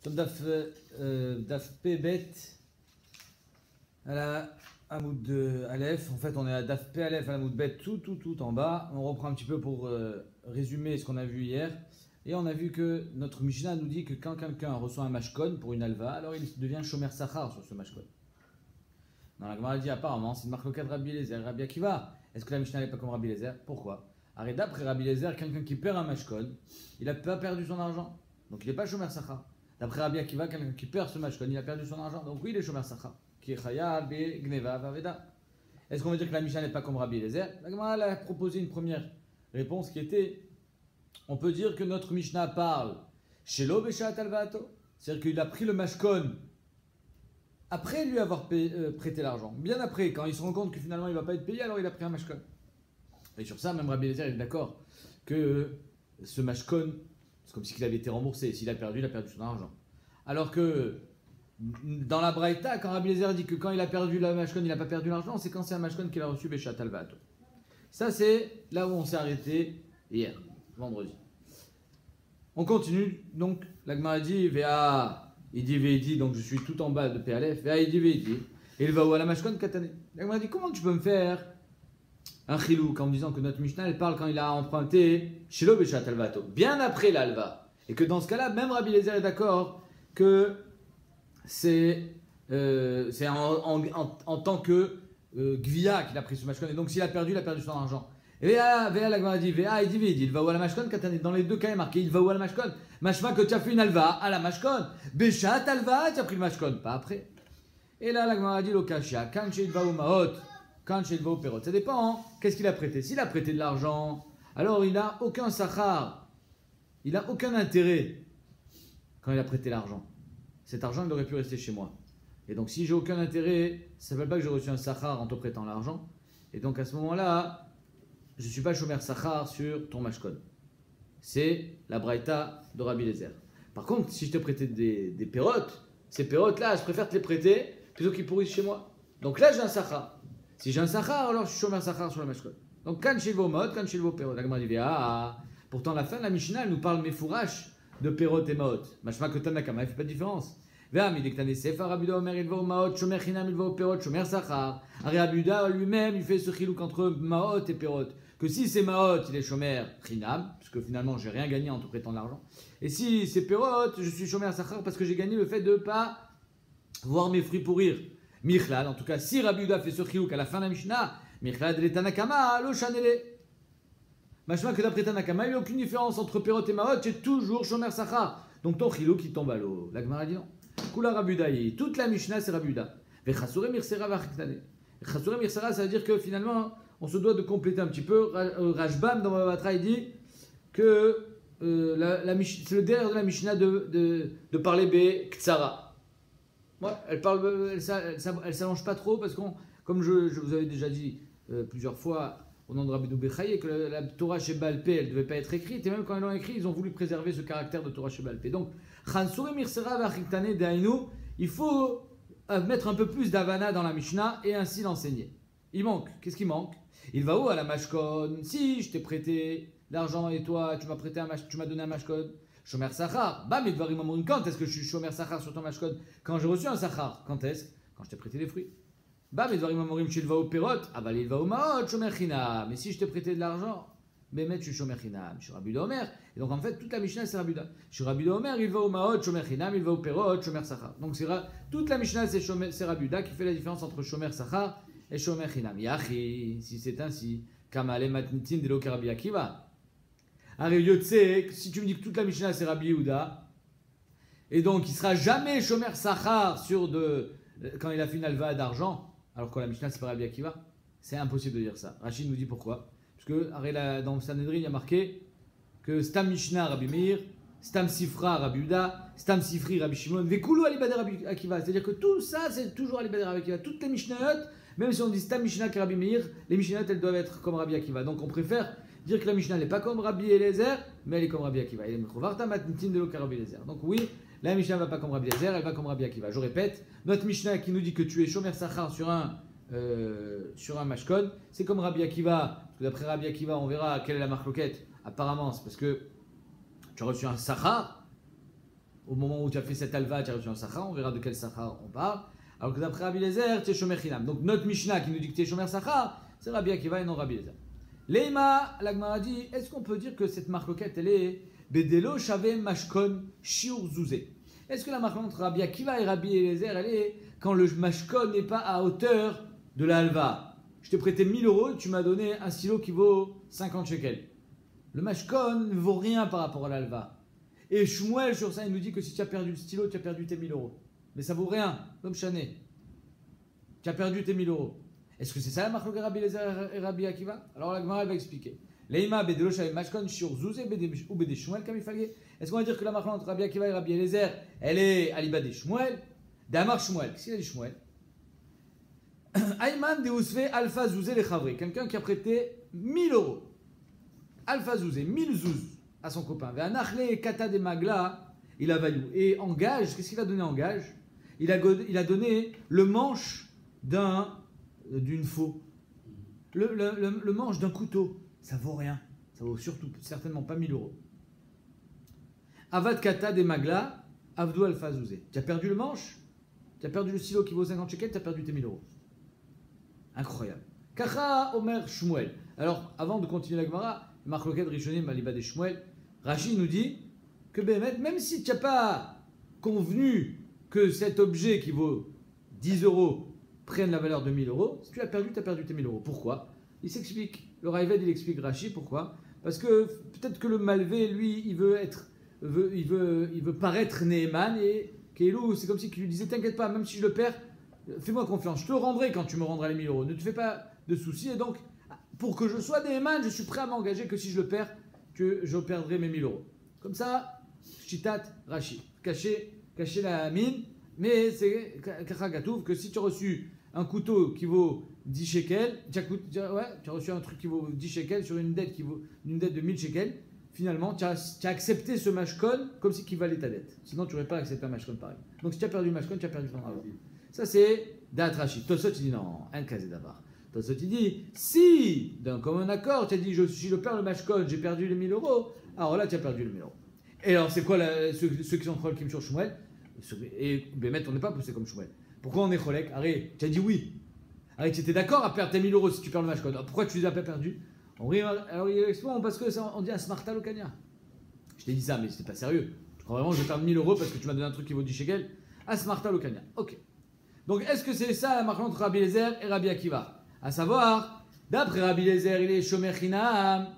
Sur Daf Pebet, à la Hamoud Aleph. En fait, on est à Daf P Aleph, à la Hamoud Bet, tout en bas. On reprend un petit peu pour résumer ce qu'on a vu hier. Et on a vu que notre Mishnah nous dit que quand quelqu'un reçoit un mashkon pour une alva, alors il devient shomer sachar sur ce mashkon. Dans la Gemara dit apparemment, c'est une marque de Rabbi Eliezer, Rabbi Akiva. Est-ce que la Mishnah n'est pas comme Rabbi Eliezer? Pourquoi? Arrête, d'après Rabbi Eliezer, quelqu'un qui perd un mashkon, il n'a pas perdu son argent. Donc il n'est pas shomer sachar. D'après Rabbi Akiva, quelqu'un qui perd ce mashkon, il a perdu son argent. Donc oui, il est shomer sachar. Qui est chaya, be, gneva, vaveda. Est-ce qu'on veut dire que la Mishnah n'est pas comme Rabbi Eliezer? La Gemara a proposé une première réponse qui était, on peut dire que notre Mishnah parle shelo beshat alvato, c'est-à-dire qu'il a pris le mashkon après lui avoir prêté l'argent. Bien après, quand il se rend compte que finalement il ne va pas être payé, alors il a pris un mashkon. Et sur ça, même Rabbi Eliezer est d'accord que ce mashkon, c'est comme s'il avait été remboursé. S'il a perdu son argent. Alors que dans la Braïta, quand Rabbi Eliezer dit que quand il a perdu la mashkon, il n'a pas perdu l'argent, c'est quand c'est un mashkon qu'il a reçu beshat alvato. Ça, c'est là où on s'est arrêté hier, vendredi. On continue, donc la Gemara dit Vea, il dit, donc je suis tout en bas de PLF, Vea, il dit, et il va où à la mashkon katane. La Gemara dit comment tu peux me faire un chilouk en me disant que notre Mishnah elle parle quand il a emprunté Shilo Beshat Alvato, bien après l'alva, et que dans ce cas-là, même Rabbi Eliezer est d'accord que c'est en tant que Gvia qu'il a pris ce mashkon, et donc s'il a perdu son argent. Et la Gemara dit, il dit, il va où à la mashkon, dans les deux cas il est marqué, il va où à la mashkon, mashma que tu as fait une alva à la mashkon, Beshat alva, tu as pris le mashkon, pas après. Et là la Gemara dit, l'okashia, quand il va au maot, quand il va au perot, ça dépend, hein. Qu'est-ce qu'il a prêté? S'il a prêté de l'argent, alors il n'a aucun sachar, il n'a aucun intérêt quand il a prêté l'argent. Cet argent il aurait pu rester chez moi. Et donc si j'ai aucun intérêt, ça ne veut pas que j'ai reçu un sachar en te prêtant l'argent. Et donc à ce moment-là, je ne suis pas shomer sachar sur ton mashkon. C'est la braïta de Rabbi Eliezer. Par contre, si je te prêtais des pérotes, ces pérotes-là, je préfère te les prêter plutôt qu'ils pourrissent chez moi. Donc là, j'ai un sachar. Si j'ai un sachar, alors je suis shomer sachar sur le mashkon. Donc quand chez vos modes, quand chez vos pérotes, la Gemara dit pourtant la fin de la Mishnah, elle nous parle mefourash de pérotes et maot. Mashma que Tanakama, il ne fait pas de différence. Rabiuda Omer, il va au maot, shomer chinam, il va au perot, shomer sachar. Rabiuda lui-même, il fait ce chilouk entre maot et perot. Que si c'est maot, il est shomer chinam, parce que finalement, j'ai rien gagné en te prêtant de l'argent. Et si c'est perot, je suis shomer sachar parce que j'ai gagné le fait de ne pas voir mes fruits pourrir. Michlad, en tout cas, si Rabiuda fait ce chilouk à la fin de la Mishnah, Michlad le Tanakama, lo chanele. Machma que d'après Tanakama, il n'y a aucune différence entre perot et maot, c'est toujours shomer sachar. Donc ton chilouk qui tombe à l'eau. La Gemara dit non. Kula Rabudaï, toute la Mishnah c'est Rabuda. Vechasure mirsera vachitane. Vechasure mirsera, ça veut dire que finalement, on se doit de compléter un petit peu. Rajbam dans Mavatra, il dit que c'est le derrière de la Mishnah de parler be ktsara. Ouais, elle s'allonge pas trop parce que, comme je vous avais déjà dit plusieurs fois au nom de Rabbi Bechaye, que la Torah chez Baal Pé, elle ne devait pas être écrite, et même quand ils l'ont écrit, ils ont voulu préserver ce caractère de Torah chez Baal Pé. Donc, il faut mettre un peu plus d'avana dans la Mishnah et ainsi l'enseigner. Il manque. Qu'est-ce qui manque? Il va où à la mashkon? Si je t'ai prêté l'argent et toi, tu m'as donné un mashkon. Shomer sachar. Bah, mais quand est-ce que je suis shomer sachar sur ton mashkon? Quand j'ai reçu un sachar. Quand est-ce? Quand je t'ai prêté des fruits. Bah, mais dvarim amorim chez le va au perot. Ah, bah, il va au maot, shomer china. Mais si je t'ai prêté de l'argent, mais je suis shomer chinam, je suis Rabbi Omer. Et donc en fait, toute la Mishnah c'est Rabuda. Je suis Rabbi Omer, il va au maot, shomer chinam, il va au perot, shomer sachar. Donc toute la Mishnah c'est Rabuda qui fait la différence entre shomer sachar et shomer chinam. Yachi, si c'est ainsi, kamale matnitin de l'oker Rabbi Akiva. Si tu me dis que toute la Mishnah c'est Rabbi Yehuda, et donc il sera jamais shomer sachar quand il a fait une alva d'argent, alors que la Mishnah c'est pas Rabbi Akiva, c'est impossible de dire ça. Rachid nous dit pourquoi. Parce que dans Sanhedrin, il y a marqué que Stam Mishnah Rabbi Meir, Stam Sifra Rabbi Yehuda, Stam Sifri Rabbi Shimon, Vekulu Alibader Rabbi Akiva. C'est-à-dire que tout ça, c'est toujours Alibader Rabbi Akiva. Toutes les Mishnayot, même si on dit Stam Mishnah que Rabbi Meir, les Mishnayot, elles doivent être comme Rabbi Akiva. Donc on préfère dire que la Mishnah n'est pas comme Rabbi Eliezer, mais elle est comme Rabbi Akiva. Donc oui, la Mishnah ne va pas comme Rabbi Eliezer, elle va comme Rabbi Akiva. Je répète, notre Mishnah qui nous dit que tu es Shomer Sachar sur un mashkon, c'est comme Rabbi Akiva, parce que d'après Rabbi Akiva, on verra quelle est la marque loquette. Apparemment, c'est parce que tu as reçu un sachar, au moment où tu as fait cette alva, tu as reçu un sachar, on verra de quel sachar on parle. Alors que d'après Rabbi Eliezer, tu es shomer chinam. Donc notre Mishnah qui nous dit que tu es shomer sachar, c'est Rabbi Akiva et non Rabbi Eliezer. Leima, la Gemara dit, est-ce qu'on peut dire que cette marloquette, elle est bedelo shave mashkon shiur zuzé? Est-ce que la marloquette entre Rabbi Akiva et Rabbi Eliezer, elle est quand le mashkon n'est pas à hauteur de la halva? Je t'ai prêté 1000 euros, tu m'as donné un stylo qui vaut 50 shekels. Le mashkon ne vaut rien par rapport à l'halva. Et Shmuel, sur ça, il nous dit que si tu as perdu le stylo, tu as perdu tes 1000 euros. Mais ça vaut rien, comme Chané. Tu as perdu tes 1000 euros. Est-ce que c'est ça la marque de Rabbi Eliezer et Rabbi Akiva? Alors la Gemara va expliquer. Leima bedelo shavem mashkon shiur zuzé ou bede Shmuel kamifalge. Est-ce qu'on va dire que la marque entre Rabbi Akiva et Rabbi Eliezer, elle est aliba de Shmuel? D'Amar Shmuel. Qu'est-ce qu'il a dit Shmuel? Ayman de Ousfe alpha zuzé le chavri. Quelqu'un qui a prêté 1000 euros. Alpha zuzé, 1000 zouz à son copain. Ve'anachle kata de magla, il a vaillou. Et en gage, qu'est-ce qu'il a donné en gage? Il a donné le manche d'une faux. Le manche d'un couteau. Ça vaut rien. Ça vaut surtout, certainement pas 1000 euros. Avad kata de magla, avdou alpha zouzé. Tu as perdu le manche? Tu as perdu le stylo qui vaut 50 shekels, tu as perdu tes 1000 euros. Incroyable. Kacha Omer Shmuel. Alors, avant de continuer la Gemara, Marloket Rishonim Aliba de Shmuel, Rashi nous dit que même si tu n'as pas convenu que cet objet qui vaut 10 euros prenne la valeur de 1000 euros, si tu l'as perdu, tu as perdu tes 1000 euros. Pourquoi? Il s'explique. Le Raïved, il explique Rashi pourquoi. Parce que peut-être que le malvé, lui, il veut paraître Neheman et Keilou, c'est comme si il lui disait t'inquiète pas, même si je le perds, fais-moi confiance, je te le rendrai quand tu me rendras les 1000 euros. Ne te fais pas de soucis. Et donc, pour que je sois Neheman, je suis prêt à m'engager que si je le perds, que je perdrai mes 1000 euros. Comme ça, Shitat Rashi. Cacher la mine, mais c'est Kachagatouf que si tu as reçu un couteau qui vaut 10 shekels, tu as reçu un truc qui vaut 10 shekels sur une dette de 1000 shekels, finalement, tu as accepté ce mashkon comme si qu'il valait ta dette. Sinon, tu n'aurais pas accepté un mashkon pareil. Donc, si tu as perdu le mashkon, tu as perdu ton argent. Ça, c'est Da'at Rashi. Tosot, il dit non, un casé d'abord. Tosot, il dit si, d'un commun accord, tu as dit si je perds le mashkon, j'ai perdu les 1000 euros, alors là, tu as perdu les 1000 euros. Et alors, c'est quoi ceux qui sont Cholkim sur Shmuel? Et Bémet, on n'est pas poussé comme Shmuel. Pourquoi on est Cholek? Arrête, tu as dit oui. Arrête, tu étais d'accord à perdre tes 1000 euros si tu perds le mashkon. Pourquoi tu les as pas perdus? Alors, il explique parce qu'on dit un smarta lokania. Je t'ai dit ça, mais c'était pas sérieux. Tu crois vraiment que je vais perdre 1000 euros parce que tu m'as donné un truc qui vaut 10 shekels? Un smarta lokania. Ok. Donc, est-ce que c'est ça la marque entre Rabbi Eliezer et Rabbi Akiva? À savoir, d'après Rabbi Eliezer, il est shomer chinam.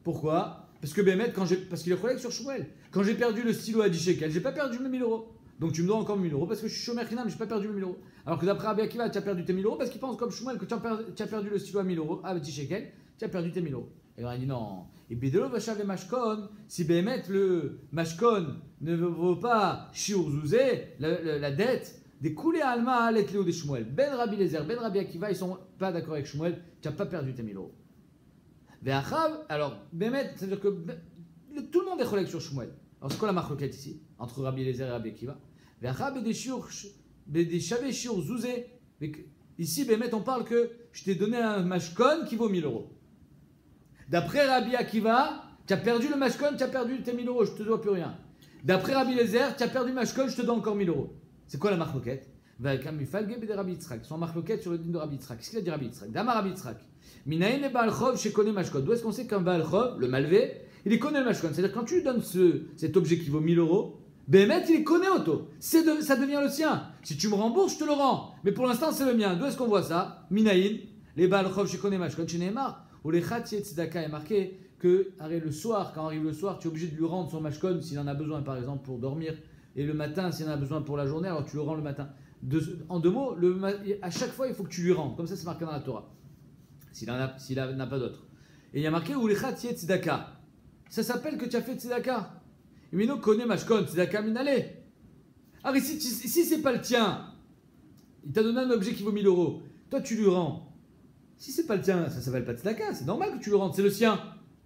Pourquoi? Parce que Bémet, parce qu'il est collègue sur Shmuel. Quand j'ai perdu le stylo à 10 shekels, j'ai pas perdu mes 1000 euros. Donc tu me dois encore 1000 euros parce que je suis shomer chinam, j'ai pas perdu mes 1000 euros. Alors que d'après Rabbi Akiva, tu as perdu tes 1000 euros parce qu'il pense comme Shmuel que tu as perdu le stylo à 1000 euros, à 10 shekels, tu as perdu tes 1000 euros. Et on dit non. Et Bedelo Vachav et Mashkon, si Bémet le Mashkon ne vaut pas Shiur Zouzé, la dette, des coulées Alma, Letléo des Shmuel. Ben Rabbi Eliezer, Ben Rabbi Akiva, ils sont pas d'accord avec Shmuel, tu n'as pas perdu tes 1000 euros. Ve'achav, alors Bémet, c'est-à-dire que tout le monde est collègue sur Shmuel. Alors c'est quoi la marloquette ici entre Rabbi Eliezer et Rabbi Akiva? Ve'achav et des Shavé Shiur Zouzé. Ici, Bémet, on parle que je t'ai donné un Mashkon qui vaut 1000 euros. D'après Rabbi Akiva, tu as perdu le mashkon, tu as perdu tes 1000 euros, je te dois plus rien. D'après Rabbi Eliezer, tu as perdu le mashkon, je te dois encore 1000 euros. C'est quoi la marloquette? Ils sont en marloquette sur le dîme de Rabbi Yitzhak. Qu'est-ce qu'il a dit Rabbi Yitzhak? Dama Rabbi Yitzhak. Minaïn et Baalchov, chez connaît mashkon. D'où est-ce qu'on sait qu'un Baalchov, le malvé, il connaît le mashkon? C'est-à-dire quand tu lui donnes cet objet qui vaut 1000 euros, Bémet, il connaît auto. Ça devient le sien. Si tu me rembourses, je te le rends. Mais pour l'instant, c'est le mien. D'où est-ce qu'on voit ça? Minaïn, les Baalchov, chez connaît mashkon, chez Neymar. Ou les Khatsiet Tzedaka est marqué que le soir, quand arrive le soir, tu es obligé de lui rendre son mashkon s'il en a besoin, par exemple, pour dormir. Et le matin, s'il en a besoin pour la journée, alors tu le rends le matin. En deux mots, à chaque fois, il faut que tu lui rendes. Comme ça, c'est marqué dans la Torah. S'il n'a pas d'autre. Et il y a marqué ou les Khatsiet Tzedaka. Ça s'appelle que tu as fait Tzedaka. Et Mino connaît mashkon, Tzedaka minale. Alors si c'est pas le tien, il t'a donné un objet qui vaut 1000 euros. Toi, tu lui rends. Si c'est pas le tien, ça s'appelle pas tzedaka, c'est normal que tu le rendes, c'est le sien.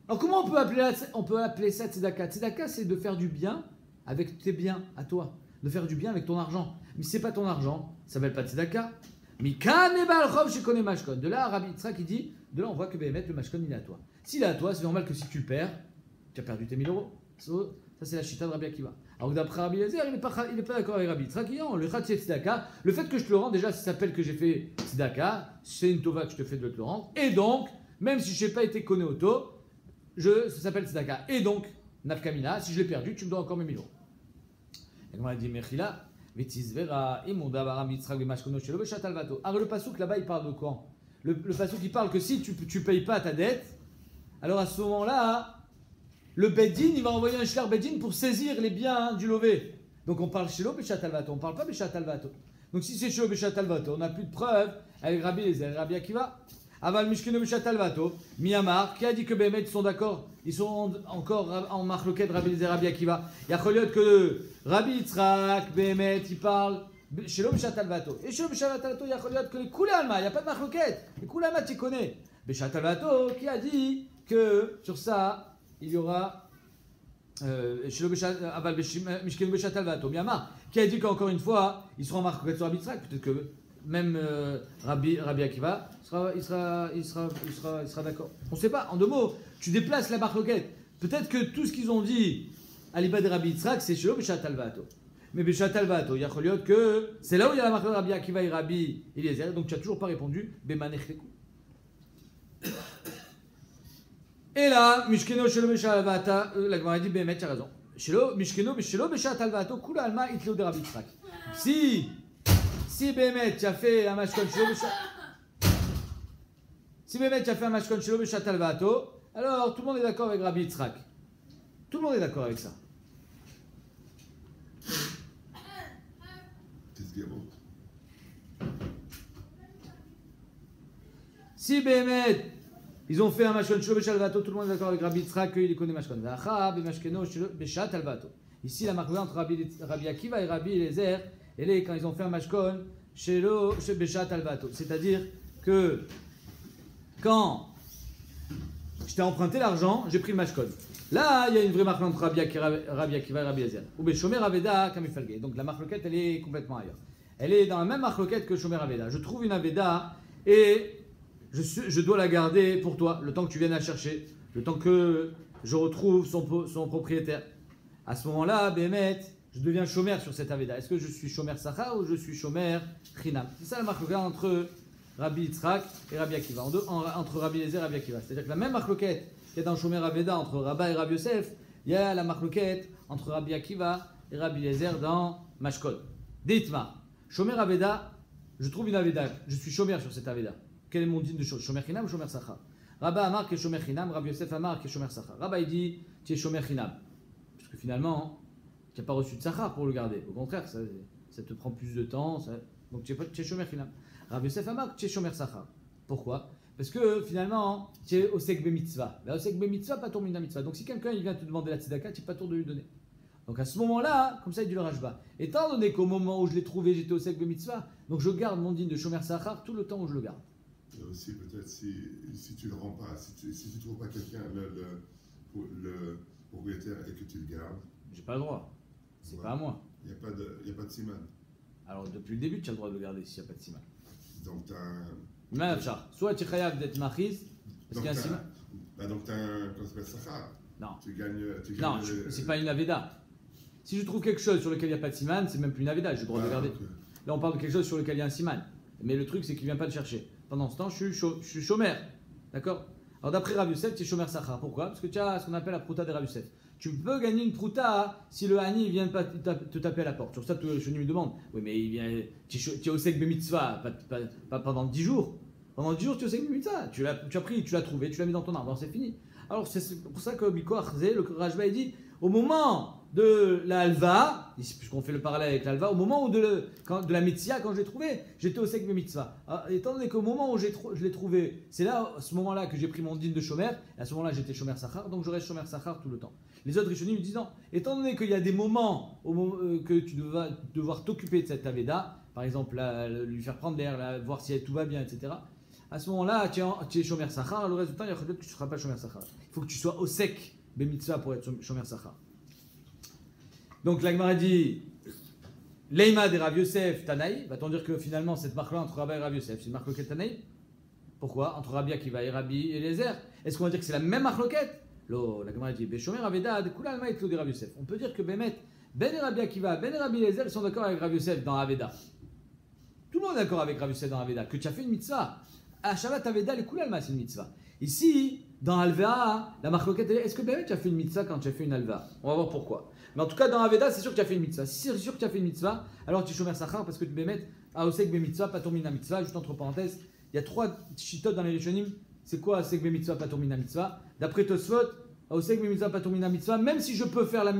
Alors comment on peut appeler ça tzedaka? Tzedaka, c'est de faire du bien avec tes biens à toi, de faire du bien avec ton argent. Mais si c'est pas ton argent, ça s'appelle pas tzedaka. De là, Rabbi Yitzhak, il dit, de là on voit que Béhémet, le mashkon, il est à toi. S'il est à toi, c'est normal que si tu le perds, tu as perdu tes 1000 euros. Ça, c'est la chita de Rabbi Akiva. Alors que d'après Rabbi Eliezer, il n'est pas d'accord avec Rabbi Yitzhak. Le Khatsi Tzedaka, le fait que je te le rends, déjà, ça s'appelle que j'ai fait Tzedaka, c'est une tova que je te fais de te le rendre. Et donc, même si je n'ai pas été connu auto, ça s'appelle Tzedaka. Et donc, Nafkamina, si je l'ai perdu, tu me dois encore mes 1000 euros. Et on a dit, Mechila, Vetzizvera, Imonda, Baram Yitzhak, Bemashkono, Shelo, Beshat Alvato. Alors le pasouk là-bas, il parle de quoi? Le pasouk, il parle que si tu ne payes pas ta dette, alors à ce moment-là, le Beddin, il va envoyer un shlar Beddin pour saisir les biens du lové. Donc on parle Shelo Beshat Alvato, on ne parle pas Beshat Alvato. Donc si c'est Shelo Beshat Alvato, on n'a plus de preuves avec Rabbi Eliezer et Rabbi Akiva. Aval Mishkeno Beshat Alvato, Miyamar, qui a dit que Bémet sont d'accord, ils sont encore en marloquet de Rabbi Eliezer et Rabbi Akiva. Il y a Choliot que Rabbi Yitzhak, Bémet, il parle Shelo Beshat Alvato. Et Shelo Beshat Alvato, il y a Choliot que les Koulalma, il n'y a pas de marloquet. Les Koulalma, tu connais. Beshat Alvato, qui a dit que sur ça, il y aura Mishkenu Beshat Alvato, Miyamar, qui a dit qu'encore une fois, ils seront en marque sur Rabbi Yitzhak, peut-être que même Rabbi Akiva il sera d'accord. On ne sait pas, en deux mots, tu déplaces la marque. Peut-être que tout ce qu'ils ont dit à l'Ibad de Rabbi Yitzhak, c'est Shelo Beshat Alvato. Mais Beshat Alvato, il y a Choliot que c'est là où il y a la marque de Rabbi Akiva et Rabbi Eliezer, donc tu n'as toujours pas répondu, Bemanechleku. Et là, Mishkeno Shelo Beshat Alvato, la Gemara dit Bémet, tu as raison. Mishkeno Shelo Beshat Alvato, Kula Alma Itleo de Rabbi Yitzhak. Si Bémet, tu as fait un mashkon Shelo Beshat. Si Bémet, tu as fait un mashkon Shelo Beshat Alvato, alors tout le monde est d'accord avec Rabbi Yitzhak. Tout le monde est d'accord avec ça. Si Bémet, ils ont fait un mashkon Shelo Beshat Alvato, tout le monde est d'accord avec Rabbi Yitzhak qu'il connaît mashkon. Ici, la marque entre Rabbi Akiva et Rabbi Eliezer, elle est quand ils ont fait un mashkon Shelo Beshat Alvato. C'est-à-dire que quand je t'ai emprunté l'argent, j'ai pris le mashkon. Là, il y a une vraie marque entre Rabbi Akiva et Rabbi Eliezer. Ou Beshomer Aveda Kamifalge. Donc la marloquette, elle est complètement ailleurs. Elle est dans la même marloquette que Shomer Aveda. Je trouve une Aveda et je dois la garder pour toi, le temps que tu viennes la chercher, le temps que je retrouve son propriétaire. À ce moment-là, Bémet, je deviens chômeur sur cette Aveda. Est-ce que je suis chômeur Sacha ou je suis chômeur Chinam? C'est ça la marloquette entre Rabbi Yitzhak et Rabbi Akiva, entre Rabbi Eliezer et Rabbi Akiva. C'est-à-dire que la même marloquette qu'il y a dans chômeur Aveda entre Rabba et Rabbi Yosef, il y a la marloquette entre Rabbi Akiva et Rabbi Eliezer dans Mashkol. Deitma, chômeur Aveda, je trouve une Aveda, je suis chômeur sur cette Aveda. Quel est mon digne de chômeur Chinam ou chômeur Sacha? Rabba Amar qui est chômeur Chinam, Rabbi Yosef Amar qui est chômeur Sacha. Rabba il dit tu es chômeur Chinam. Parce que finalement, tu n'as pas reçu de Sacha pour le garder. Au contraire, ça te prend plus de temps. Donc tu es chômeur Chinam. Rabbi Yosef Amar tu es chômeur Sacha. Pourquoi? Parce que finalement, tu es Osek Bemitzvah. La Osek Bemitzvah, pas ton mina mitzvah. Donc si quelqu'un il vient te demander la tzedaka, tu n'es pas tour de lui donner. Donc à ce moment-là, comme ça il dit le Rashba. Étant donné qu'au moment où je l'ai trouvé, j'étais Osek Bemitzvah, donc je garde mon digne de chômeur Sacha tout le temps où je le garde. Et aussi peut-être si tu ne le rends pas, si tu ne trouves pas quelqu'un, le propriétaire et que tu le gardes. J'ai pas le droit. C'est pas à moi. Il n'y a pas de siman. Alors depuis le début, tu as le droit de le garder s'il n'y a pas de siman. Donc tu as un... Soit tu es chayav d'être machiz, parce qu'il y a un siman. Donc tu as un... Comment ça s'appelle Sacha? Non. Tu gagnes non, c'est pas une aveda. Si je trouve quelque chose sur lequel il n'y a pas de siman, c'est même plus une aveda, j'ai le droit de le garder. Okay. Là on parle de quelque chose sur lequel il y a un siman. Mais le truc c'est qu'il ne vient pas le chercher. Pendant ce temps, je suis chômeur. D'accord? Alors d'après Rav Yosef, tu es chômeur Sacha. Pourquoi? Parce que tu as ce qu'on appelle la prouta de Rav Yosef. Tu peux gagner une prouta si le Hani vient pas te taper à la porte. Sur ça, je me demande. Oui, mais il vient. Tu es au Sek Bemitzvah, pas pendant 10 jours. Pendant 10 jours, tu es au Sek Bemitzvah. Tu l'as pris, tu l'as trouvé, tu l'as mis dans ton arbre. Alors c'est fini. Alors c'est pour ça que Biko Achze, le Rajba, il dit au moment de la halva, puisqu'on fait le parallèle avec l'halva, au moment où de la mitzvah, quand je l'ai trouvé, j'étais au sek mitzvah. Étant donné qu'au moment où je l'ai trouvé, c'est là, à ce moment-là, que j'ai pris mon dîne de shomer, et à ce moment-là, j'étais shomer sachar, donc je reste shomer sachar tout le temps. Les autres rishonim me disent non, étant donné qu'il y a des moments que tu vas devoir t'occuper de cette aveda, par exemple, lui faire prendre l'air, voir si tout va bien, etc. À ce moment-là, tu es shomer sachar, le reste du temps, il y a peut-être que tu ne seras pas shomer sachar. Il faut que tu sois au sek mitzvah pour être shomer sachar. Donc la Gemara dit Leima de Rav Yosef Tanaï, va-t-on dire que finalement cette marque-là entre Rabbi et Rav Yosef, c'est une marque loquette Tanaï? Pourquoi? Entre Rabbi Akiva et Rabbi Eliezer. Est-ce qu'on va dire que c'est la même marque loquette? La Gemara dit Beshomer Aveda de Kula Alma et de Rav Yosef. On peut dire que Bémet, Ben et Rabbi Akiva, Ben et Rabbi Eliezer sont d'accord avec Rav Yosef dans Aveda. Tout le monde est d'accord avec Rav Yosef dans Aveda, que tu as fait une mitzvah. À Shabbat Aveda, les Koulalma, c'est une mitzvah. Ici, dans Alva, la marloquette, est-ce que ben, tu as fait une mitzvah quand tu as fait une Alva? On va voir pourquoi. Mais en tout cas, dans Aveda, c'est sûr que tu as fait une mitzvah. Si c'est sûr que tu as fait une mitzvah, alors tu es Shomer Sachar parce que tu peux mettre Aosek be mitzvah, Patur mina mitzvah. Juste entre parenthèses, il y a 3 chitotes dans les Rishonim. C'est quoi Aosek be mitzvah, Patur mina mitzvah? D'après Tosfot, Aosek be mitzvah, Patur mina mitzvah, même si je peux faire la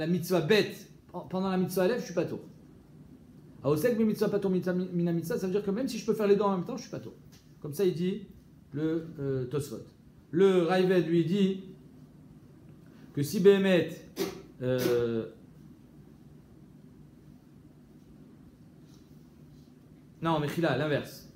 mitzvah bête pendant la mitzvah Aleph, je suis Patur. Aosek be mitzvah, Patur mina mitzvah, ça veut dire que même si je peux faire les deux en même temps, je suis Patur. Comme ça, il dit le Tosfot. Le Raived lui dit que si Béhémet non, Mechila, l'inverse.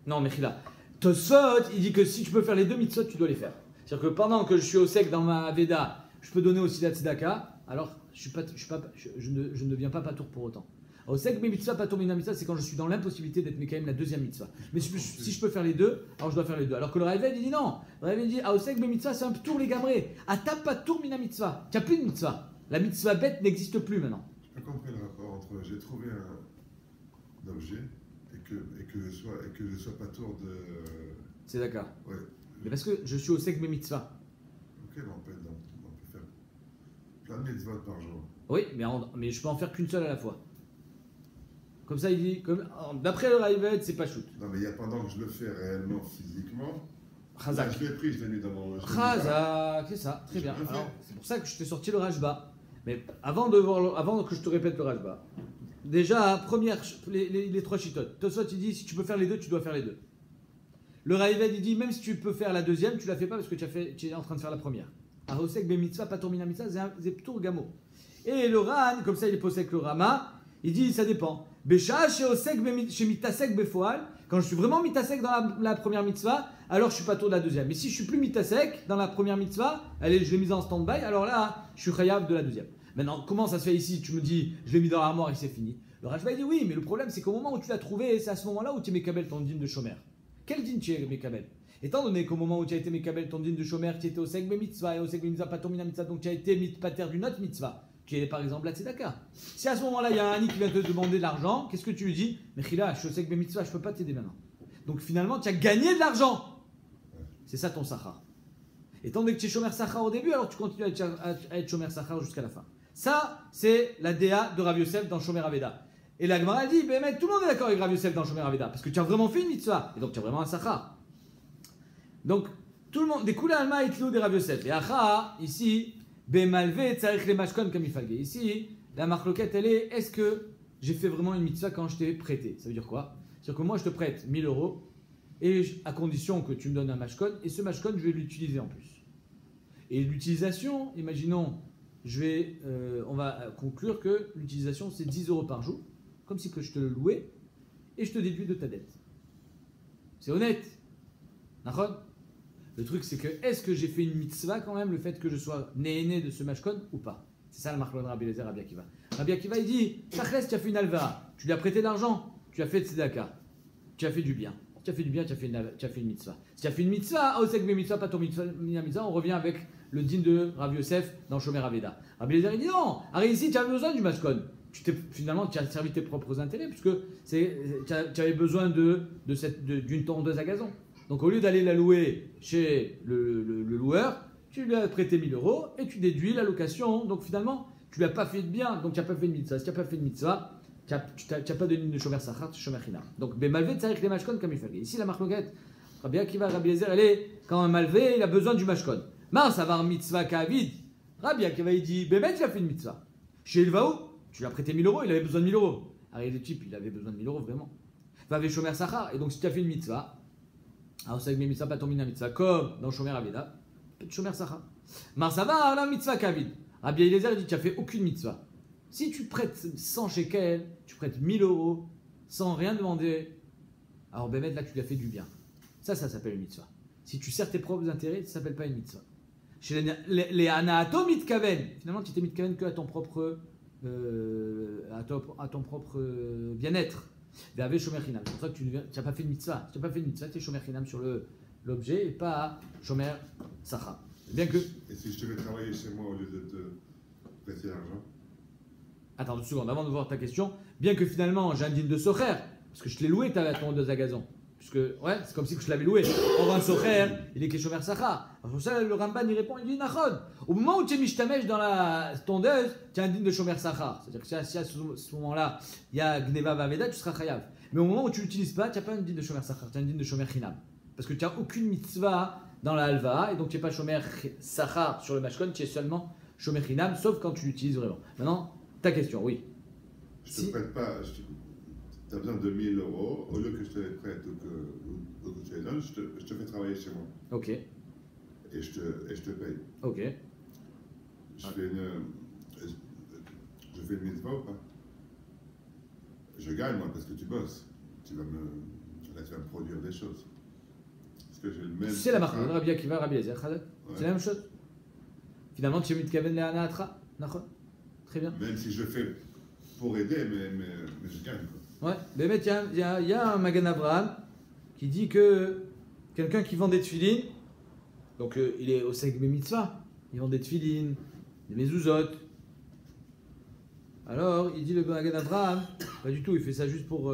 Non, Mechila. Tosfot, il dit que si tu peux faire les deux mitzvot, tu dois les faire. C'est-à-dire que pendant que je suis au sec dans ma Veda, je peux donner aussi la tzedaka, alors je ne deviens pas patour pour autant. Au sec, mes mitzvah, patour mina mitzvah, c'est quand je suis dans l'impossibilité d'être quand même la deuxième mitzvah. Mais si je peux faire les deux, alors je dois faire les deux. Alors que le Raived, il dit non. Le Raived dit, au sec, mes mitzvah, c'est un tour les gamrés. Ata patour mina mitzvah. Tu n'as plus de mitzvah. La mitzvah bête n'existe plus maintenant. Je n'ai pas compris le rapport entre j'ai trouvé un objet et que je sois pas tour de. C'est d'accord. Ouais. Mais parce que je suis au sec, mes mitzvahs. Ok, on peut faire plein de mitzvot par jour. Oui, mais je peux en faire qu'une seule à la fois. Comme ça, il dit, d'après le Raived, c'est pas shoot. Non, mais il y a pendant que je le fais réellement, physiquement. Chazak. Là, je l'ai pris, je l'ai mis dans mon. Chazak, c'est ça, très bien. Alors, c'est pour ça que je t'ai sorti le Rajba. Mais avant que je te répète le Rajba, déjà, première, les 3 chitotes. Tosfot, il dit, si tu peux faire les deux, tu dois faire les deux. Le Raived, il dit, même si tu peux faire la deuxième, tu la fais pas parce que tu es en train de faire la première. Arosek be mitzvah, patur mina mitzvah, c'est ptour gamo. Et le Ran, comme ça, il est posé avec le Rama, il dit, ça dépend. Bécha, chez mitasek befoal, quand je suis vraiment mitasek dans la première mitzvah, alors je suis pas tour de la deuxième. Mais si je suis plus mitasek dans la première mitzvah, allez, je l'ai mise en stand-by, alors là, je suis chayav de la deuxième. Maintenant, comment ça se fait ici? Tu me dis, je l'ai mis dans l'armoire et c'est fini. Le Rajba dit oui, mais le problème c'est qu'au moment où tu l'as trouvé, c'est à ce moment-là où tu es Mekabel ton dîne de Shomer. Quel dîne tu es Mekabel? Étant donné qu'au moment où tu as été Mekabel ton dîne de Shomer, tu étais au Seg mitzvah et au Seg mitzvah, pas ton mitzvah, donc tu as été mitpater d'une autre mitzvah, qui est par exemple la tzedaka. Si à ce moment-là il y a un Ani qui vient te demander de l'argent, qu'est-ce que tu lui dis? Mais Chila, je suis au Seg mitzvah, je peux pas t'aider maintenant. Donc finalement, tu as gagné de l'argent. C'est ça ton Sachar. Étant donné que tu es Shomer Sachar au début, alors tu continues à être Shomer Sachar jusqu'à la fin. Ça, c'est la DA de Rav Yosef dans Shomer Aveda. Et la Gemara dit, ben, tout le monde est d'accord avec Rav Yosef dans Shomer Aveda, parce que tu as vraiment fait une mitzvah, et donc tu as vraiment un Sachar. Donc, tout le monde, des Kula Alma et Tlou des Rav Yosef. Et Acha, ici, Bemalve Tsarich le Mashkon comme il fallait. Ici, la marloquette, elle est, est-ce que j'ai fait vraiment une mitzvah quand je t'ai prêté? Ça veut dire quoi? C'est-à-dire que moi, je te prête 1000 €, et à condition que tu me donnes un Mashkon, et ce Mashkon, je vais l'utiliser en plus. Et l'utilisation, imaginons, on va conclure que l'utilisation c'est 10 € par jour, comme si que je te le louais, et je te déduis de ta dette. C'est honnête. D'accord? Le truc c'est que, est-ce que j'ai fait une mitzvah quand même, le fait que je sois né de ce mashkon ou pas? C'est ça le marlon Rabbi Eliezer, Rabbi Akiva. Rabbi Akiva il dit, Tachles, tu as fait une alva, tu lui as prêté de l'argent, tu as fait de tzedaka, tu as fait du bien. Si tu as fait du bien, tu as fait une mitzvah. Si tu as fait une mitzvah, osek be mitzvah, pas ton mitzvah, on revient avec le din de Rav Yosef dans Shomer Aveda. Rabbi Eliezer il dit non, arrête ici, tu as besoin du mashkon. Finalement, tu as servi tes propres intérêts, puisque tu avais besoin d'une tondeuse à gazon. Donc au lieu d'aller la louer chez le loueur, tu lui as prêté 1000 € et tu déduis la location. Donc finalement, tu lui as pas fait de bien, donc tu n'as pas fait de mitzvah. Si tu n'as pas fait de mitzvah, tu n'as pas de ligne de Shomer Sachar, Shomer Chinam. Donc, Malvé, Tsarich les Mashkon comme il fallait. Ici, la marloquette, Rabbi Akiva, Rabbi Eliezer, elle est, quand un Malvé, il a besoin du Mashkon. Mars, avoir mitzvah Kavid. Rabbi Akiva, il dit, Bémet, tu as fait une mitzvah. Chez Elvaou, tu lui as prêté 1000 €, il avait besoin de 1000 €. Arrête le type, il avait besoin de 1000 € vraiment. Va avec Shomer Sachar. Et donc, si tu as fait une mitzvah, alors ça, mes mitzvah, pas ton mitzvah, comme dans Shomer Aveda, Shomer Sachar. Mars, avoir la mitzvah Kavid. Rabbi Eliezer, il dit, tu n'as fait aucune mitzvah. Si tu prêtes 100 shekels, tu prêtes 1000 € sans rien demander, alors Bémet, là, tu lui as fait du bien. Ça s'appelle une mitzvah. Si tu sers tes propres intérêts, ça ne s'appelle pas une mitzvah. Chez les Anato mitkaven, finalement, tu t'es mitkaven que à ton propre, bien-être. C'est pour ça que tu n'as pas fait une mitzvah. Si tu n'as pas fait une mitzvah, tu es shomer chinam sur l'objet et pas shomer sacha. Bien que... Et si je te fais travailler chez moi au lieu de te prêter l'argent? Attends une seconde, avant de voir ta question, bien que finalement j'ai un digne de socher, parce que je te l'ai loué ta tondeuse à gazon. Puisque, ouais, c'est comme si je l'avais loué. Or, un socher, il est que shomer sachar. Alors, pour ça, le Ramban, il répond, il dit, Nachon. Au moment où tu es mishtamesh dans la tondeuse, tu as un digne de shomer sachar. C'est-à-dire que si à ce moment-là, il y a gneva vaveda, tu seras chayav. Mais au moment où tu ne l'utilises pas, tu n'as pas un digne de shomer sachar, tu as un digne de shomer chinam. Parce que tu n'as aucune mitzvah dans la halva, et donc tu n'es pas shomer sachar sur le mashkon, tu es seulement shomer chinam, sauf quand tu l'utilises vraiment. Maintenant, ta question, oui. Je te prête pas, tu as besoin de 1000 euros, au lieu que je te les prête ou que tu les donnes, je te fais travailler chez moi. Ok. Et je te paye. Ok. Je fais une mitzvah ou pas? Je gagne moi parce que tu bosses. Tu vas me produire des choses. Parce que j'ai le même. C'est la marque, Rabbi Akiva, Rabbi Eliezer, c'est la même chose. Finalement, tu es mitkaven le anaatra. Très bien. Même si je fais pour aider, mais je gagne. Quoi. Ouais, mais il y a un Magan Abraham qui dit que quelqu'un qui vend des tefilines, donc il est au Segme Mitzvah, il vend des tefilines, des mezuzot. Alors, il dit le Magan Abraham, pas du tout, il fait ça juste pour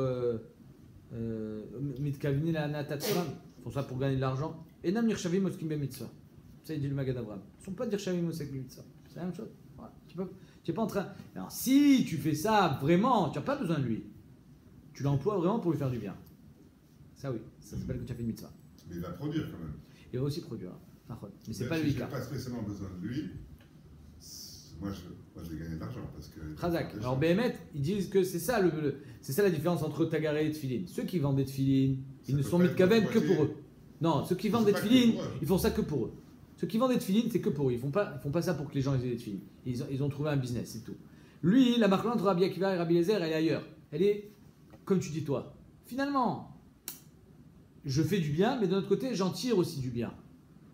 Mitkavini la Natatram, ils font ça pour gagner de l'argent. Et Nam Nirshavim Oskim Mitzvah. Ça, il dit le Magan Abraham. Ils ne sont pas Nirshavim Oskim Mitzvah. C'est la même chose. Voilà. Tu n'es pas en train. Alors, si tu fais ça vraiment, tu n'as pas besoin de lui. Tu l'emploies vraiment pour lui faire du bien. Ça, oui. Ça s'appelle que tu as fait une mitzvah. Mais il va produire quand même. Il va aussi produire. Mais c'est même pas si lui. Je n'ai pas spécialement besoin de lui. Moi, je vais gagner de l'argent. Khazak. Alors, Béhémet, ils disent que c'est ça, c'est ça la différence entre Tagaré et Tfilin. Ceux qui vendent des Tfilin, ils ne sont mitkaven que pour eux. Non, ceux qui vendent des Tfilin, ils font ça que pour eux. Ceux qui vendent des Tfilin, c'est que pour eux. Ils font pas ça pour que les gens aient des Tfilin. Ils ont trouvé un business, c'est tout. Lui, la marque entre Rabbi Akiva et Rabbi Eliezer, elle est ailleurs. Elle est, comme tu dis toi, finalement, je fais du bien, mais de l'autre côté, j'en tire aussi du bien.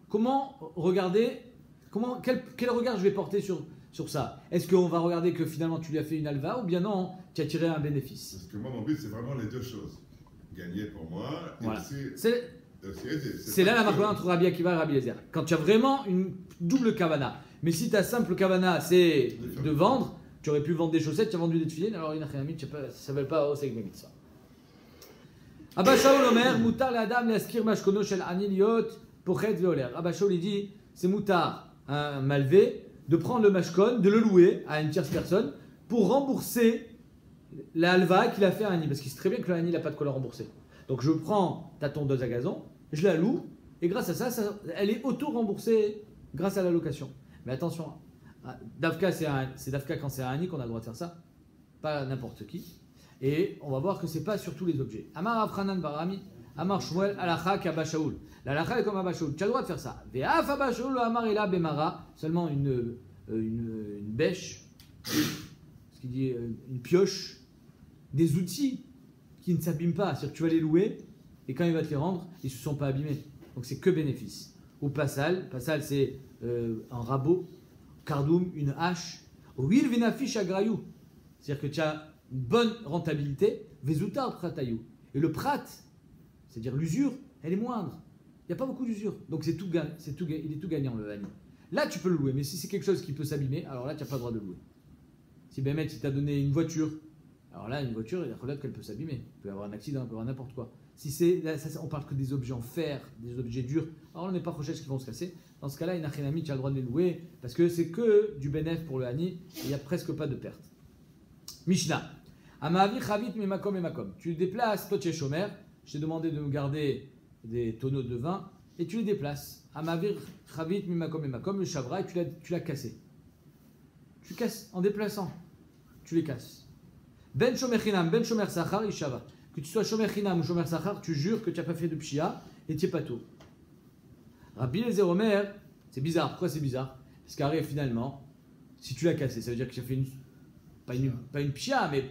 Comment regarder, quel regard je vais porter sur ça? Est-ce qu'on va regarder que finalement tu lui as fait une halva ou bien non, tu as tiré un bénéfice? Parce que moi, mon but, c'est vraiment les deux choses. Gagner pour moi et voilà. aussi aider. C'est là la marque entre Rabbi Akiva et Rabbi Eliezer. Quand tu as vraiment une double kavana. Mais si ta simple kavana, c'est de vendre, tu aurais pu vendre des chaussettes, tu as vendu des tefilines, alors ça ne s'appelle pas au segme mitzvah. Abba Shaul Omer, mutar le adam l'askir mashkono shel ani liot pochet veoler. Abba Shaul il dit, c'est mutar, un malvé, de prendre le mashkon, de le louer à une tierce personne pour rembourser la halva qu'il a fait à Ani. Parce qu'il sait très bien que le Ani n'a pas de quoi le rembourser. Donc je prends ta tondeuse à gazon, je la loue, et grâce à ça, elle est auto-remboursée grâce à la location. Mais attention, Davka, c'est Davka quand c'est un Ani qu'on a le droit de faire ça, pas n'importe qui. Et on va voir que c'est pas sur tous les objets. Amar Afranan Barami, Amar Shmuel, Alacha Kaba Shaul. L'Alacha est comme Abba Shaul. Tu as le droit de faire ça. Ve'af Abba Shaul, Amar Ela Bemara, seulement une bêche, ce qui dit une pioche, des outils qui ne s'abîment pas. C'est-à-dire que tu vas les louer et quand il va te les rendre, ils ne se sont pas abîmés. Donc c'est que bénéfice. Ou Passal c'est un rabot, Kardoum, une hache. Wil Vinafish Agrayou. C'est-à-dire que tu as une bonne rentabilité, Vezutar Pratayou. Et le prat, c'est-à-dire l'usure, elle est moindre. Il n'y a pas beaucoup d'usure. Donc il est tout gagnant le Hani. Là, tu peux le louer. Mais si c'est quelque chose qui peut s'abîmer, alors là, tu n'as pas le droit de le louer. Si Bémet, il t'a donné une voiture, alors là, une voiture, il reconnaît qu'elle peut s'abîmer. Il peut y avoir un accident, il peut y avoir n'importe quoi. Si c'est, là, on parle que des objets en fer, des objets durs, alors on n'est pas prochain qui vont se casser. Dans ce cas-là, une achinami, tu as le droit de les louer parce que c'est que du bénéf pour le Hani. Il n'y a presque pas de perte. Mishnah. Amavi chavit mimakom et makom. Tu les déplaces, toi tu es chômeur. Je t'ai demandé de me garder des tonneaux de vin et tu les déplaces. Amavir chavit mimakom et makom, le chavra, tu l'as cassé. Tu casses en déplaçant. Tu les casses. Ben shomer chinam, ben shomer sachar, ishava. Que tu sois shomer chinam ou shomer sachar, tu jures que tu n'as pas fait de pshia et tu n'es pas tout. Rabbi Eliezer Omer, c'est bizarre. Pourquoi c'est bizarre? Parce qu'arrive finalement, si tu l'as cassé, ça veut dire que tu as fait pas une pshia, mais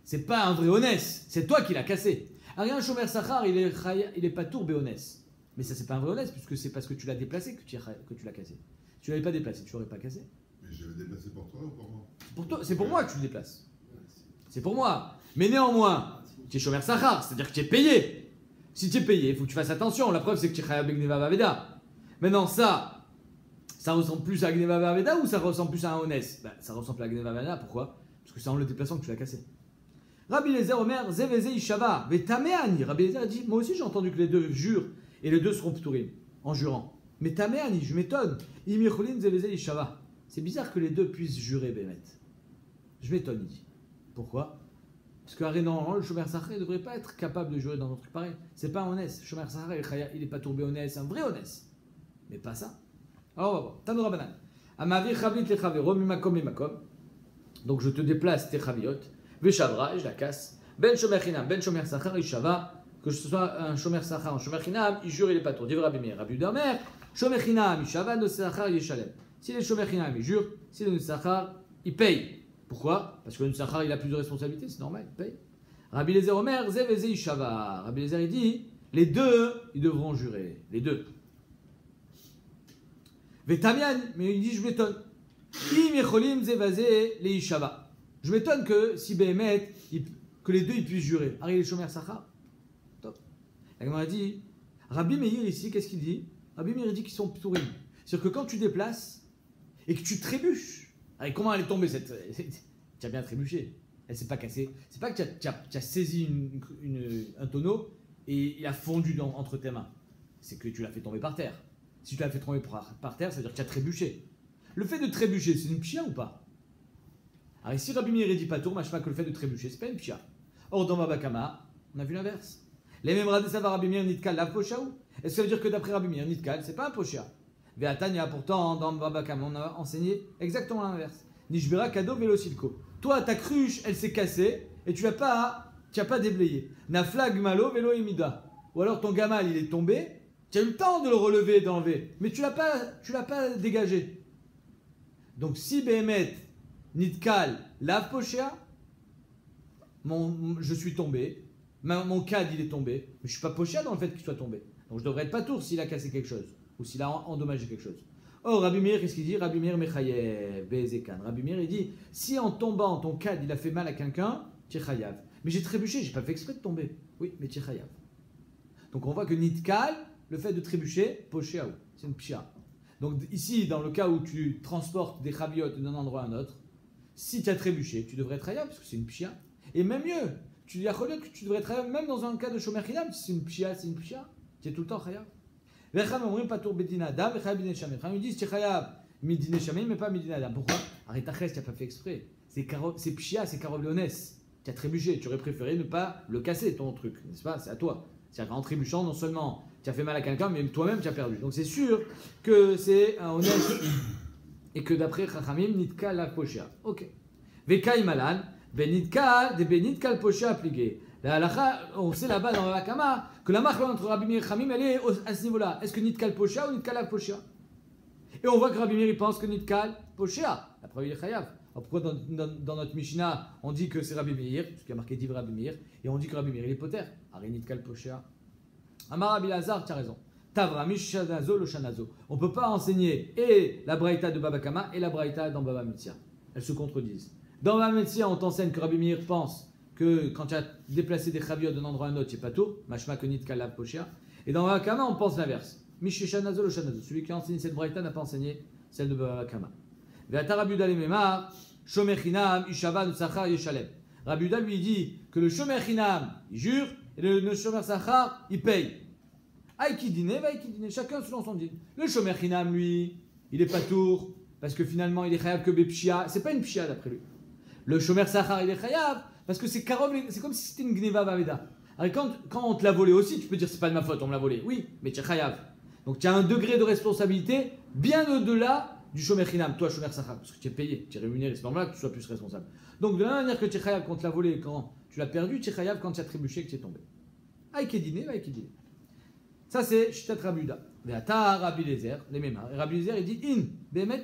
c'est pas un vrai honès. C'est toi qui l'as cassé. Un shomer sachar, il est pas tour béhonès. Mais ça, c'est pas un vrai honès, puisque c'est parce que tu l'as déplacé que tu l'as cassé. Si tu l'avais pas déplacé, tu l'aurais pas cassé. Mais je l'ai déplacé pour toi ou pour moi? Pour toi, c'est pour moi que tu le déplaces. C'est pour moi. Mais néanmoins, tu es shomer sachar, c'est-à-dire que tu es payé. Si tu es payé, il faut que tu fasses attention. La preuve, c'est que tu es chayav b'gneva vaveda. Maintenant, ça, Ça ressemble plus à Gneva Vaveda ou ça ressemble plus à un Honès? Ça ressemble à Gneva Vaveda, pourquoi? Parce que c'est en le déplaçant que tu l'as cassé. Rabbi Eliezer Omer, Zeveze Ishava, Vetameani. Rabbi Eliezer a dit, moi aussi j'ai entendu que les deux jurent et les deux seront pturim, en jurant. Mais Tameani, je m'étonne. Imicholin Zeveze Ishava. C'est bizarre que les deux puissent jurer, Bémet. Je m'étonne, il dit. Pourquoi? Parce que normalement, le Shomer Sachar ne devrait pas être capable de jurer dans un truc pareil. C'est pas un Honès. Le Shomer Sachar, il n'est pas tourbé Honès, c'est un vrai Honès. Mais pas ça. Alors on va voir. Tanoura Banan. Amavi Chavit le Chavero, Mimakom Mimakom. Donc je te déplace tes Chaviot, Veshavra, et je la casse. Ben Shomer Chinam, Ben Shomer Sachar, Ishava. Que ce soit un Shomer Sachar, un Shomer Chinam, il jure, il n'est pas tour. Div Rabbi Meir, Rabbi Udamer, Shomer Chinam, Ishava, no Sachar, Yeshalem. Si les Shomer Chinam, il jure, si le Sachar, il paye. Pourquoi? Parce que le Sachar, il a plus de responsabilité, c'est normal, il paye. Rabbi Eliezer Omer, Zeveze Ishava. Rabbi Eliezer, il dit, les deux, ils devront jurer. Les deux. Vetamian, mais il dit, je m'étonne. Je m'étonne que si Béhémet, que les deux ils puissent jurer. Ari les Shomer Sachar. Top. La Gemara dit, Rabbi Meir ici, qu'est-ce qu'il dit? Rabbi Meir dit qu'ils sont pturim. C'est-à-dire que quand tu déplaces et que tu trébuches, allez, comment elle est tombée cette. Tu as bien trébuché. Elle s'est pas cassée. C'est pas que tu as saisi un tonneau et il a fondu entre tes mains. C'est que tu l'as fait tomber par terre. Si tu l'as fait tomber par terre, ça veut dire que tu as trébuché. Le fait de trébucher, c'est une pchia ou pas? Alors ici, Rabbi Meir dit pas tour, machma que le fait de trébucher, c'est pas une pchia. Or, dans Baba Kama, on a vu l'inverse. Les mêmes radés savent Rabbi Meir nitkal la pochaou. Est-ce que ça veut dire que d'après Rabbi Meir, nitkal, c'est pas un pocha? Veatania, pourtant, dans Baba Kama, on a enseigné exactement l'inverse. Nishbera kado velosilko. Toi, ta cruche, elle s'est cassée et tu n'as pas déblayé. Naflag malo velo imida. Ou alors ton gamal, il est tombé, tu as eu le temps de le relever et d'enlever, mais tu l'as pas dégagé. Donc si Béhémet, Nitkal, lave Pochea, je suis tombé, mon cad il est tombé, mais je ne suis pas Pochea dans le fait qu'il soit tombé. Donc je devrais être pas tour s'il a cassé quelque chose, ou s'il a endommagé quelque chose. Or Rabbi Meir, qu'est-ce qu'il dit? Rabbi Meir Mechayev, Bezekan. Rabbi Meir il dit, si en tombant, ton cad il a fait mal à quelqu'un, tu es chayav. Mais j'ai trébuché, j'ai pas fait exprès de tomber. Oui, mais tu es chayav. Donc on voit que Nitkal, le fait de trébucher, Pochea, c'est une pshia. Donc ici, dans le cas où tu transportes des chaviotes d'un endroit à un autre, si tu as trébuché, tu devrais être chayav, parce que c'est une pshia. Et même mieux, tu dis à Choliot que tu devrais être chayav, même dans un cas de shomer chinam, si c'est une pshia, tu es tout le temps chayav. Les chams omrim patour bedina adam, les chayab bidin shamim. Les chams disent tu es chayav midine shamim, mais pas midine adam. Pourquoi? Arrête ta cheste, tu n'as pas fait exprès. C'est pshia, c'est karov leonès. Tu as trébuché, tu aurais préféré ne pas le casser, ton truc, n'est-ce pas? C'est à toi. C'est-à-dire qu'en trébuchant, non seulement tu as fait mal à quelqu'un, mais toi-même tu as perdu. Donc c'est sûr que c'est un honnête et que d'après Chachamim, Nitkal la pochea. Ok. Vekai malan, benitkal, de benitkal pochea appliqué. La halacha, on sait là-bas dans la Kama que la marque entre Rabbi Meir et Chachamim, elle est à ce niveau-là. Est-ce que Nitkal pochea ou Nitkal la pochea? Et on voit que Rabbi Meir il pense que Nitkal pochea. Après il est chayav. Alors pourquoi dans notre Mishnah on dit que c'est Rabbi Meir, parce qu'il y a marqué Div Rabbi Meir, et on dit que Rabbi Meir il est poter. Ari Nitkal pochea. Amar Rabbi Lazar, tu as raison. Tavra, Mishanazo, le Shanazo. On ne peut pas enseigner et la Braïta de Baba Kama et la Braïta dans Baba Metzia. Elles se contredisent. Dans Baba Metzia, on t'enseigne que Rabbi Meir pense que quand tu as déplacé des chaviot d'un endroit à un autre, tu n'es pas tout. Mashma Konit Kalav Pochia. Et dans Baba Kama, on pense l'inverse. Mishanazo, le Shanazo. Celui qui a enseigné cette Braïta n'a pas enseigné celle de Baba Kama. Ve'ata Rabbi Uda Lemema, Shomer Chinam, Ishava, Nutsachar, Yeshalem. Rabbi Uda lui dit que le Shomer Chinam, il jure. Et le Shomer Sachar, il paye. Aïkidine, chacun selon son dit. Le Shomer Chinam, lui, il est pas tour, parce que finalement, il est chayav que Bepshia. C'est pas une pshia d'après lui. Le Shomer Sachar, il est chayav, parce que c'est karov, c'est comme si c'était une gneva baveda. Alors quand on te l'a volé aussi, tu peux dire c'est pas de ma faute, on me l'a volé. Oui, mais tu es chayav. Donc tu as un degré de responsabilité bien au-delà du Shomer Chinam, toi Shomer Sachar, parce que tu es payé, tu es rémunéré, c'est normal que tu sois plus responsable. Donc de la même manière que tu es chayav quand tu l'as volé, quand tu l'as perdu, tu es chayav quand tu as trébuché et que tu es tombé. Aïkedine. Ça c'est Shitat Rabbi Uda. Ve'ata Rabbi Eliezer, les mêmes. Rabbi Eliezer il dit In, Béhémet,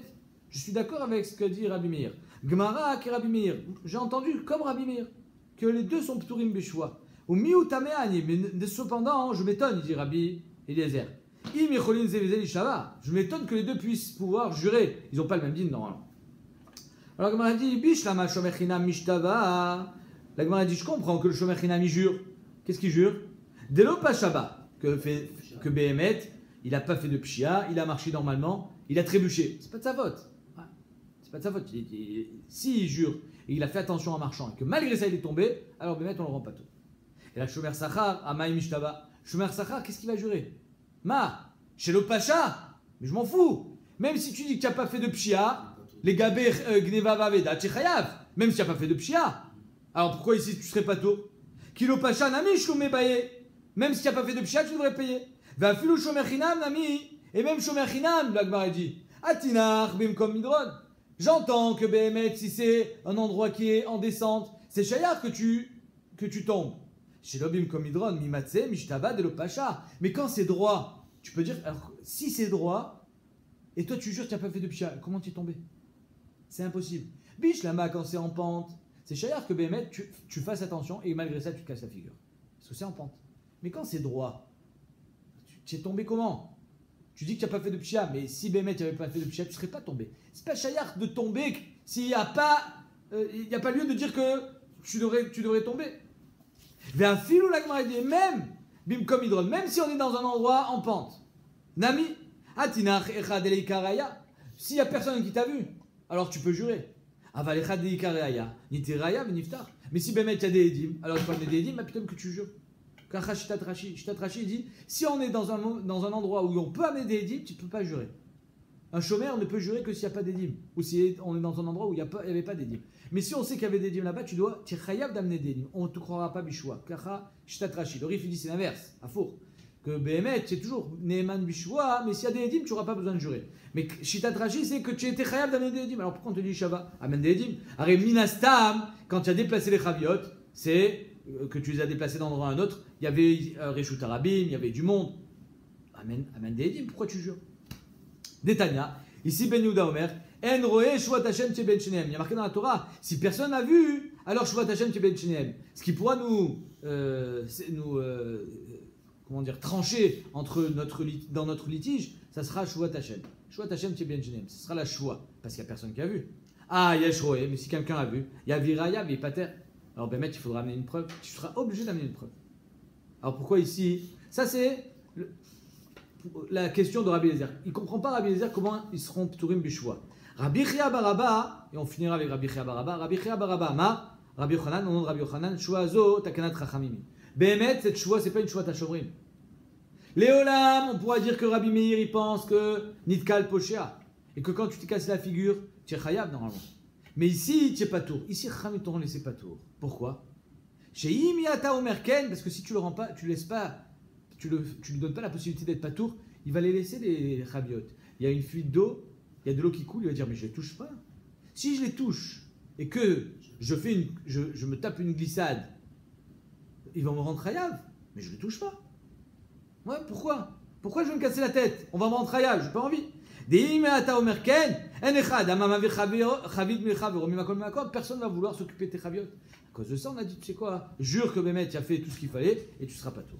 je suis d'accord avec ce que dit Rabbi Meir. Gemara qui Rabbi Meir. J'ai entendu comme Rabbi Meir que les deux sont pturim beshua. Ou miutameani, mais cependant je m'étonne, il dit Rabbi Eliezer. Je m'étonne que les deux puissent pouvoir jurer. Ils n'ont pas le même din normalement. Alors Gemara dit Bishlama shomer chinam mishtava. La Gemara dit je comprends que le shomer chinam il jure. Qu'est-ce qu'il jure? Delo pashaba que Béhémet, il n'a pas fait de pshia, il a marché normalement il a trébuché. C'est pas de sa faute. Ouais. C'est pas de sa faute. S'il jure et il a fait attention en marchant et que malgré ça il est tombé, alors Bémet on le rend pas tout. Et là, Shomer Sachar, Amaï Mishtaba. Shomer Sachar, qu'est-ce qu'il va jurer? Ma, chez le Pacha, mais je m'en fous. Même si tu dis que tu n'as pas fait de Pshia, les Gabé Gneva Vaveda, tu es chayav. Même si tu n'as pas fait de Pshia. Alors pourquoi ici tu serais pas tout? Kilo Pacha, Nami, Shloumé Baye. Même si tu n'as pas fait de Pshia, tu devrais payer. Va filou Shomer Chinam, Nami. Et même Shomer Chinam, l'Agmar a dit. Atinach, Bimkom Midron. J'entends que Béhémet, si c'est un endroit qui est en descente, c'est chayav que tu tombes. Chez l'obim comme Midron, Mimatse, Mishtaba, de l'Opacha. Mais quand c'est droit, tu peux dire, alors si c'est droit, et toi tu jures que tu n'as pas fait de pshia, comment tu es tombé? C'est impossible. Biche lama, quand c'est en pente, c'est chayar que Béhémet, tu fasses attention et malgré ça tu te casses la figure. Parce que c'est en pente. Mais quand c'est droit, tu es tombé comment? Tu dis que tu n'as pas fait de pshia, mais si Béhémet n'avait pas fait de pshia, tu ne serais pas tombé. C'est pas chayar de tomber s'il n'y a pas lieu de dire que tu devrais tomber. Même si on est dans un endroit en pente. Nami, atinach echad elikaraya. S'il n'y a personne qui t'a vu, alors tu peux jurer. Aval echad elikaraya, nitiraya veniftar. Mais si Bémet il y a des édim, alors il faut amener des édim, mais putain que tu jures. Car Shitat Rashi dit, si on est dans un endroit où on peut amener des édim, tu ne peux pas jurer. Un chômeur ne peut jurer que s'il n'y a pas d'édim, ou si on est dans un endroit où il n'y avait pas d'édim. Mais si on sait qu'il y avait d'édim là-bas, tu es chayav d'amener d'édim. On ne te croira pas bichoua. Kacha shtat rashi. Le rif dit c'est l'inverse, à four. Que Béhémet, c'est toujours Neeman bichoua, mais s'il y a des édim, tu n'auras pas besoin de jurer. Mais shtat rashi, c'est que tu étais chayav d'amener des édim. Alors pourquoi on te dit Shava, amène des édim? Arrêt minastam, quand tu as déplacé les chaviot, c'est que tu les as déplacés d'un endroit à un autre, il y avait Reshut Arabim, il y avait du monde. Amène des édim, pourquoi tu jures? Détania, ici Ben Yehuda Omer, En roé Shuvat Hashem Tche Ben Shenehem. Il y a marqué dans la Torah, si personne n'a vu, alors Shuvat Hashem Tche Ben Shenehem. Ce qui pourra trancher dans notre litige, ça sera Shuvat Hashem. Shuvat Hashem Tche Ben Shenehem. Ce sera la Shua, parce qu'il n'y a personne qui a vu. Ah, Yesh roé, mais si quelqu'un a vu, il y a Viraya, mais pas terre. Alors Bémet, il faudra amener une preuve. Tu seras obligé d'amener une preuve. Alors pourquoi ici? Ça c'est la question de Rabbi Eliezer. Il ne comprend pas Rabbi Eliezer comment ils seront pturim bishwa. Rabbi Chia Baraba, et on finira avec Rabbi Chia Baraba. Rabbi Chia Baraba, ma Rabbi Yochanan, au nom de Rabbi Yochanan, shua-zo takanat chachamim. Béhémet, cette shua, c'est pas une shua tashomrim. Léolam, on pourra dire que Rabbi Meir, il pense que nitkal poshea, et que quand tu t'es cassé la figure, tu es chayav normalement. Mais ici, tu es pas tour. Ici, chachamim t'auront laissé pas tour. Pourquoi? Chez Imiata Omerken, parce que si tu le rends pas, tu laisses pas. Tu lui donnes pas la possibilité d'être patour, il va les laisser les rabiotes. Il y a une fuite d'eau, il y a de l'eau qui coule, il va dire mais je les touche pas. Si je les touche et que je me tape une glissade, ils vont me rendre chayav, mais je les touche pas. Ouais, pourquoi? Pourquoi je vais me casser la tête? On va me rendre chayav, j'ai pas envie. Personne ne va vouloir s'occuper de tes rabiotes. À cause de ça, on a dit tu sais quoi? Jure que Bémet, tu as fait tout ce qu'il fallait et tu seras pas tout.